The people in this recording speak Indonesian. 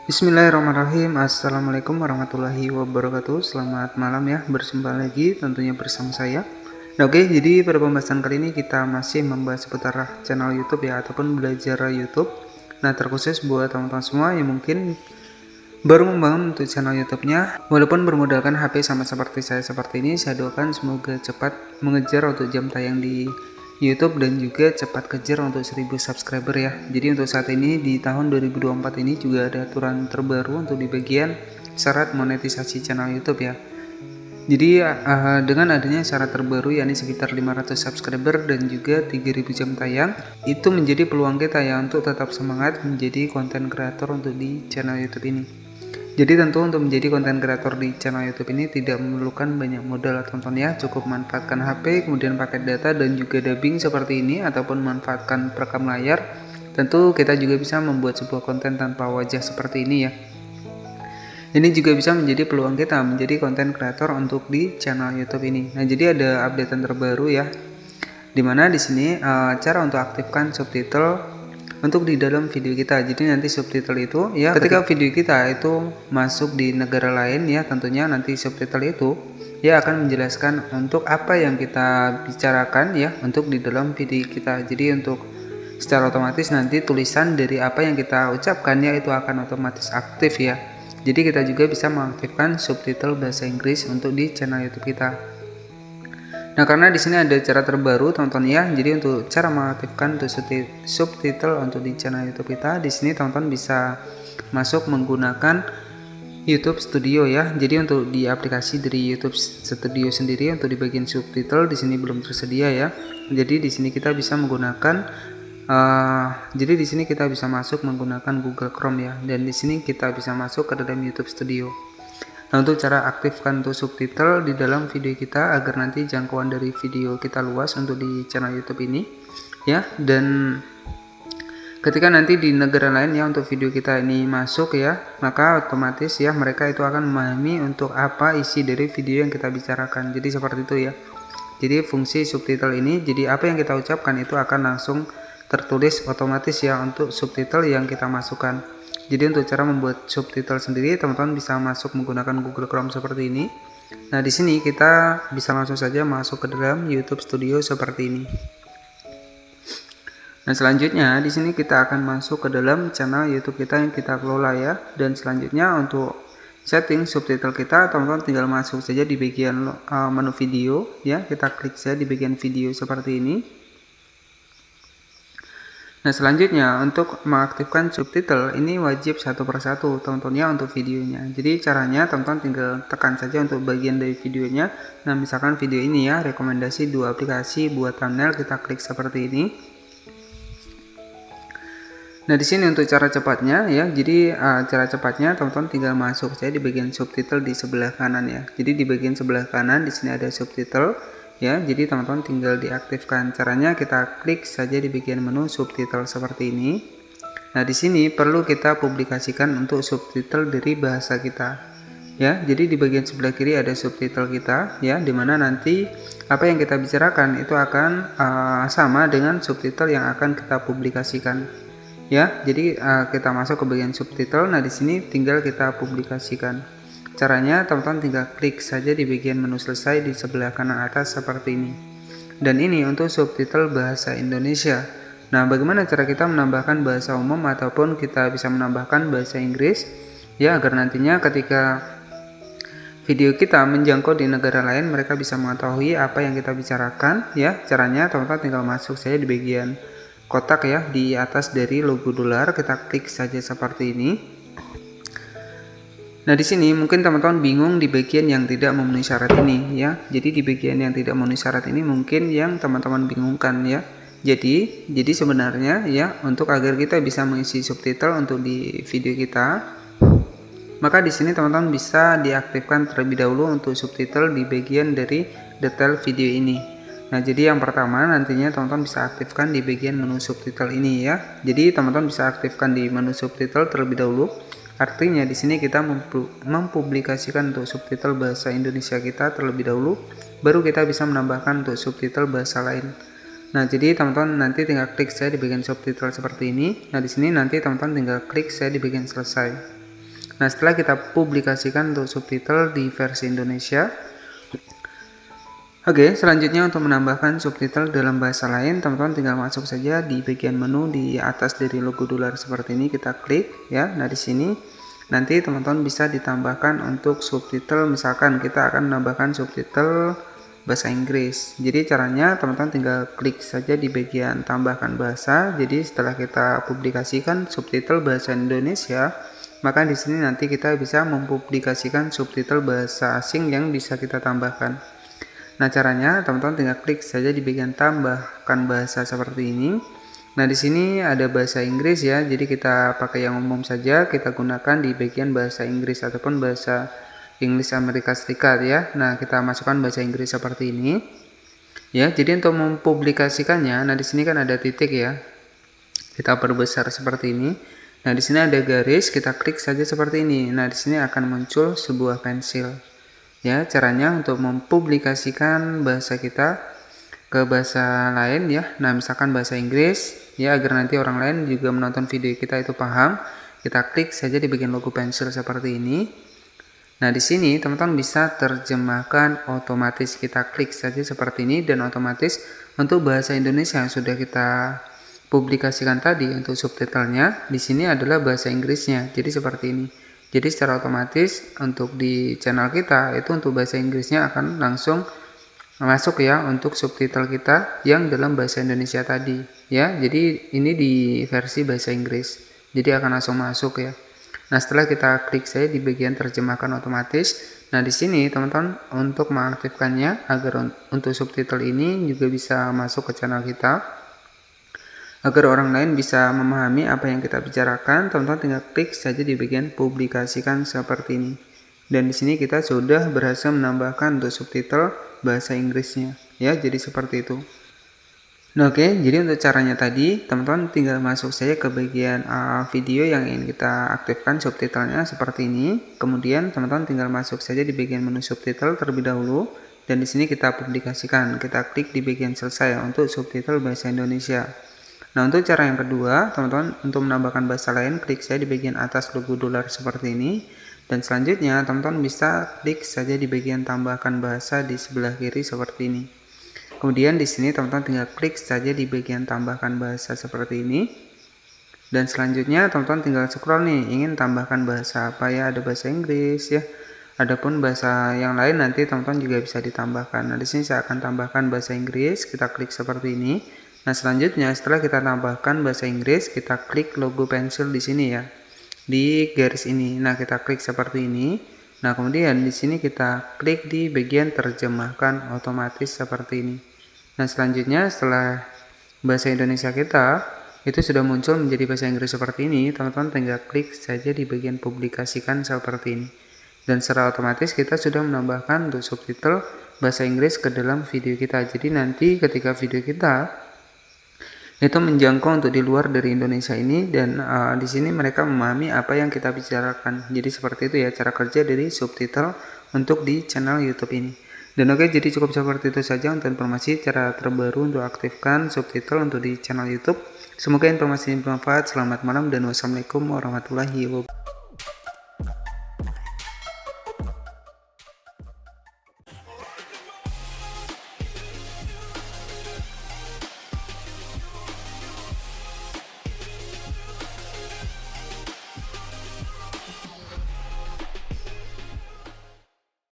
Bismillahirrahmanirrahim. Assalamualaikum warahmatullahi wabarakatuh. Selamat malam ya, berjumpa lagi tentunya bersama saya. Nah, oke, jadi pada pembahasan kali ini kita masih membahas seputar channel YouTube ya, ataupun belajar YouTube. Nah, terkhusus buat teman-teman semua yang mungkin baru membangun untuk channel YouTube-nya, walaupun bermodalkan HP sama seperti saya seperti ini, saya doakan semoga cepat mengejar untuk jam tayang di YouTube dan juga cepat kejar untuk 1000 subscriber ya. Jadi untuk saat ini di tahun 2024 ini juga ada aturan terbaru untuk di bagian syarat monetisasi channel YouTube ya. Jadi dengan adanya syarat terbaru yakni sekitar 500 subscriber dan juga 3000 jam tayang, itu menjadi peluang kita ya untuk tetap semangat menjadi konten kreator untuk di channel YouTube ini. Jadi tentu untuk menjadi konten kreator di channel YouTube ini tidak memerlukan banyak modal teman-teman ya, cukup manfaatkan HP, kemudian paket data dan juga dubbing seperti ini ataupun manfaatkan perekam layar. Tentu kita juga bisa membuat sebuah konten tanpa wajah seperti ini ya. Ini juga bisa menjadi peluang kita menjadi konten kreator untuk di channel YouTube ini. Nah, jadi ada updatean terbaru ya. Dimana di sini cara untuk aktifkan subtitle untuk di dalam video kita. Jadi nanti subtitle itu ya ketika video kita itu masuk di negara lain ya, tentunya nanti subtitle itu ya akan menjelaskan untuk apa yang kita bicarakan ya untuk di dalam video kita. Jadi untuk secara otomatis nanti tulisan dari apa yang kita ucapkan ya itu akan otomatis aktif ya. Jadi kita juga bisa mengaktifkan subtitle bahasa Inggris untuk di channel YouTube kita. Nah, karena di sini ada cara terbaru teman-teman ya. Jadi untuk cara mengaktifkan untuk subtitle untuk di channel YouTube kita, di sini teman-teman bisa masuk menggunakan YouTube Studio ya. Jadi untuk di aplikasi dari YouTube Studio sendiri untuk di bagian subtitle di sini belum tersedia ya. Jadi di sini kita bisa menggunakan jadi di sini kita bisa masuk menggunakan Google Chrome ya. Dan di sini kita bisa masuk ke dalam YouTube Studio. Nah, untuk cara aktifkan untuk subtitle di dalam video kita agar nanti jangkauan dari video kita luas untuk di channel YouTube ini ya, dan ketika nanti di negara lain ya untuk video kita ini masuk ya, maka otomatis ya mereka itu akan memahami untuk apa isi dari video yang kita bicarakan. Jadi seperti itu ya. Jadi fungsi subtitle ini, jadi apa yang kita ucapkan itu akan langsung tertulis otomatis ya untuk subtitle yang kita masukkan. Jadi untuk cara membuat subtitle sendiri teman-teman bisa masuk menggunakan Google Chrome seperti ini. Nah, di sini kita bisa langsung saja masuk ke dalam YouTube Studio seperti ini. Nah, selanjutnya di sini kita akan masuk ke dalam channel YouTube kita yang kita kelola ya. Dan selanjutnya untuk setting subtitle kita teman-teman tinggal masuk saja di bagian menu video ya. Kita klik saja di bagian video seperti ini. Nah, selanjutnya untuk mengaktifkan subtitle ini wajib satu persatu teman-teman ya untuk videonya. Jadi caranya teman-teman tinggal tekan saja untuk bagian dari videonya. Nah, misalkan video ini ya rekomendasi 2 aplikasi buat thumbnail, kita klik seperti ini. Nah, di sini untuk cara cepatnya ya. Jadi cara cepatnya teman-teman tinggal masuk saja di bagian subtitle di sebelah kanan ya. Jadi di bagian sebelah kanan di sini ada subtitle. Ya, jadi teman-teman tinggal diaktifkan. Caranya kita klik saja di bagian menu subtitle seperti ini. Nah, di sini perlu kita publikasikan untuk subtitle dari bahasa kita. Ya, jadi di bagian sebelah kiri ada subtitle kita ya, dimana nanti apa yang kita bicarakan itu akan sama dengan subtitle yang akan kita publikasikan. Ya, jadi kita masuk ke bagian subtitle. Nah, di sini tinggal kita publikasikan. Caranya teman-teman tinggal klik saja di bagian menu selesai di sebelah kanan atas seperti ini. Dan ini untuk subtitle bahasa Indonesia. Nah, bagaimana cara kita menambahkan bahasa umum ataupun kita bisa menambahkan bahasa Inggris ya, agar nantinya ketika video kita menjangkau di negara lain mereka bisa mengetahui apa yang kita bicarakan ya. Caranya teman-teman tinggal masuk saja di bagian kotak ya di atas dari logo dolar, kita klik saja seperti ini. Nah, di sini mungkin teman-teman bingung di bagian yang tidak memenuhi syarat ini ya. Jadi di bagian yang tidak memenuhi syarat ini mungkin yang teman-teman bingungkan ya. Jadi sebenarnya ya untuk agar kita bisa mengisi subtitle untuk di video kita, maka di sini teman-teman bisa diaktifkan terlebih dahulu untuk subtitle di bagian dari detail video ini. Nah, jadi yang pertama nantinya teman-teman bisa aktifkan di bagian menu subtitle ini ya. Jadi teman-teman bisa aktifkan di menu subtitle terlebih dahulu. Artinya di sini kita mempublikasikan untuk subtitle bahasa Indonesia kita terlebih dahulu, baru kita bisa menambahkan untuk subtitle bahasa lain. Nah, jadi teman-teman nanti tinggal klik saya di bagian subtitle seperti ini. Nah, di sini nanti teman-teman tinggal klik saya di bagian selesai. Nah, setelah kita publikasikan untuk subtitle di versi Indonesia. Oke, selanjutnya untuk menambahkan subtitle dalam bahasa lain, teman-teman tinggal masuk saja di bagian menu di atas dari logo dolar seperti ini, kita klik ya. Nah, di sini nanti teman-teman bisa ditambahkan untuk subtitle, misalkan kita akan menambahkan subtitle bahasa Inggris. Jadi caranya teman-teman tinggal klik saja di bagian tambahkan bahasa. Jadi setelah kita publikasikan subtitle bahasa Indonesia, maka di sini nanti kita bisa mempublikasikan subtitle bahasa asing yang bisa kita tambahkan. Nah, caranya teman-teman tinggal klik saja di bagian tambahkan bahasa seperti ini. Nah, di sini ada bahasa Inggris ya. Jadi kita pakai yang umum saja, kita gunakan di bagian bahasa Inggris ataupun bahasa Inggris Amerika Serikat ya. Nah, kita masukkan bahasa Inggris seperti ini. Ya, jadi untuk mempublikasikannya, nah di sini kan ada titik ya. Kita perbesar seperti ini. Nah, di sini ada garis, kita klik saja seperti ini. Nah, di sini akan muncul sebuah pensil. Ya, caranya untuk mempublikasikan bahasa kita ke bahasa lain ya. Nah, misalkan bahasa Inggris ya, agar nanti orang lain juga menonton video kita itu paham, kita klik saja di bagian logo pensil seperti ini. Nah, di sini teman-teman bisa terjemahkan otomatis, kita klik saja seperti ini dan otomatis untuk bahasa Indonesia yang sudah kita publikasikan tadi untuk subtitlenya di sini adalah bahasa Inggrisnya. Jadi seperti ini. Jadi secara otomatis untuk di channel kita itu untuk bahasa Inggrisnya akan langsung masuk ya untuk subtitle kita yang dalam bahasa Indonesia tadi ya. Jadi ini di versi bahasa Inggris. Jadi akan langsung masuk ya. Nah, setelah kita klik saja di bagian terjemahkan otomatis. Nah, di sini teman-teman untuk mengaktifkannya agar untuk subtitle ini juga bisa masuk ke channel kita. Agar orang lain bisa memahami apa yang kita bicarakan, teman-teman tinggal klik saja di bagian publikasikan seperti ini. Dan di sini kita sudah berhasil menambahkan untuk subtitle bahasa Inggrisnya. Ya, jadi seperti itu. Nah, oke, jadi untuk caranya tadi, teman-teman tinggal masuk saja ke bagian video yang ingin kita aktifkan subtitlenya seperti ini. Kemudian teman-teman tinggal masuk saja di bagian menu subtitle terlebih dahulu. Dan di sini kita publikasikan, kita klik di bagian selesai untuk subtitle bahasa Indonesia. Nah, untuk cara yang kedua, teman-teman untuk menambahkan bahasa lain, klik saja di bagian atas logo dolar seperti ini. Dan selanjutnya, teman-teman bisa klik saja di bagian tambahkan bahasa di sebelah kiri seperti ini. Kemudian di sini teman-teman tinggal klik saja di bagian tambahkan bahasa seperti ini. Dan selanjutnya, teman-teman tinggal scroll nih, ingin tambahkan bahasa apa ya, ada bahasa Inggris ya. Adapun bahasa yang lain nanti teman-teman juga bisa ditambahkan. Nah, di sini saya akan tambahkan bahasa Inggris, kita klik seperti ini. Nah, selanjutnya setelah kita tambahkan bahasa Inggris, kita klik logo pensil di sini ya. Di garis ini. Nah, kita klik seperti ini. Nah, kemudian di sini kita klik di bagian terjemahkan otomatis seperti ini. Nah, selanjutnya setelah bahasa Indonesia kita itu sudah muncul menjadi bahasa Inggris seperti ini, teman-teman tinggal klik saja di bagian publikasikan seperti ini. Dan secara otomatis kita sudah menambahkan untuk subtitle bahasa Inggris ke dalam video kita. Jadi nanti ketika video kita itu menjangkau untuk di luar dari Indonesia ini dan di sini mereka memahami apa yang kita bicarakan. Jadi seperti itu ya cara kerja dari subtitle untuk di channel YouTube ini. Dan oke, jadi cukup seperti itu saja untuk informasi cara terbaru untuk aktifkan subtitle untuk di channel YouTube. Semoga informasi ini bermanfaat. Selamat malam dan wassalamualaikum warahmatullahi wabarakatuh.